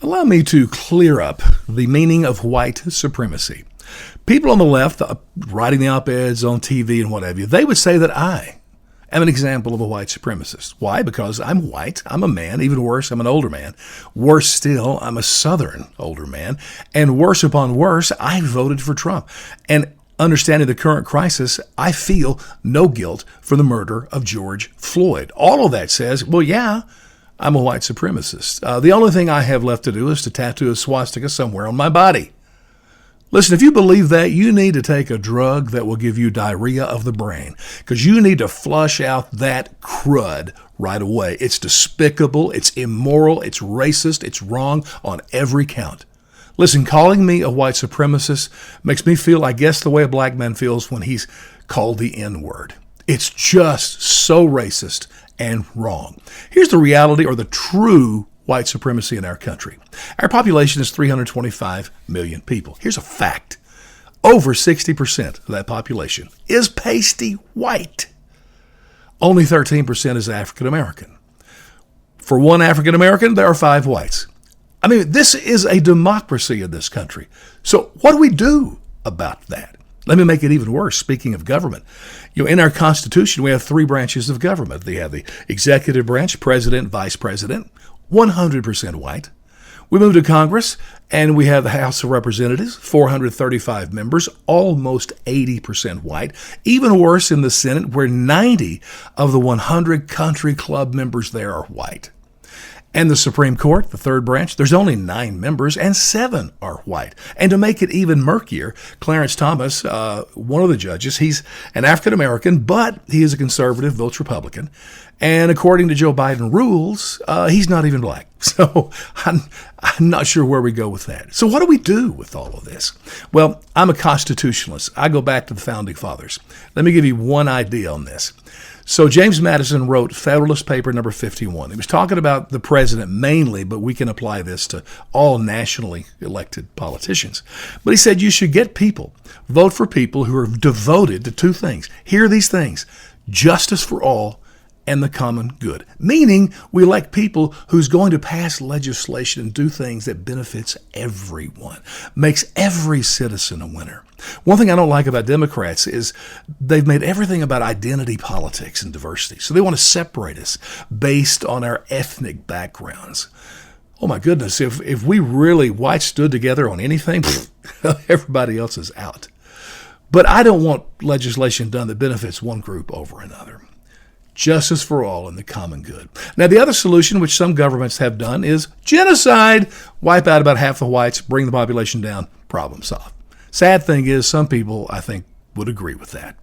Allow me to clear up the meaning of white supremacy. People on the left, writing the op-eds on TV and what have you, they would say that I am an example of a white supremacist. Why? Because I'm white, I'm a man, even worse, I'm an older man. Worse still, I'm a Southern older man. And worse upon worse, I voted for Trump. And understanding the current crisis, I feel no guilt for the murder of George Floyd. All of that says, well, yeah, I'm a white supremacist. The only thing I have left to do is to tattoo a swastika somewhere on my body. Listen, if you believe that, you need to take a drug that will give you diarrhea of the brain, because you need to flush out that crud right away. It's despicable, it's immoral, it's racist, it's wrong on every count. Listen, calling me a white supremacist makes me feel, I guess, the way a black man feels when he's called the N-word. It's just so racist and wrong. Here's the reality, or the true white supremacy in our country. Our population is 325 million people. Here's a fact. Over 60% of that population is pasty white. Only 13% is African American. For one African American, there are 5 whites. I mean, this is a democracy in this country. So what do we do about that? Let me make it even worse. Speaking of government, in our Constitution, we have 3 branches of government. We have the executive branch, president, vice president, 100% white. We move to Congress, and we have the House of Representatives, 435 members, almost 80% white. Even worse in the Senate, where 90 of the 100 country club members there are white. And the Supreme Court, the 3rd branch, there's only 9 members, and 7 are white. And to make it even murkier, Clarence Thomas, one of the judges, he's an African-American, but he is a conservative, votes Republican. And according to Joe Biden rules, he's not even black. So I'm not sure where we go with that. So what do we do with all of this? Well, I'm a constitutionalist. I go back to the Founding Fathers. Let me give you one idea on this. So James Madison wrote Federalist Paper number 51. He was talking about the president mainly, but we can apply this to all nationally elected politicians. But he said you should get people, vote for people who are devoted to 2 things. Hear these things: justice for all and the common good. Meaning we elect people who's going to pass legislation and do things that benefits everyone, makes every citizen a winner. One thing I don't like about Democrats is they've made everything about identity politics and diversity. So they want to separate us based on our ethnic backgrounds. Oh my goodness, if we really white stood together on anything, everybody else is out. But I don't want legislation done that benefits one group over another. Justice for all and the common good. Now, the other solution, which some governments have done, is genocide. Wipe out about half the whites, bring the population down, problem solved. Sad thing is, some people, I think, would agree with that.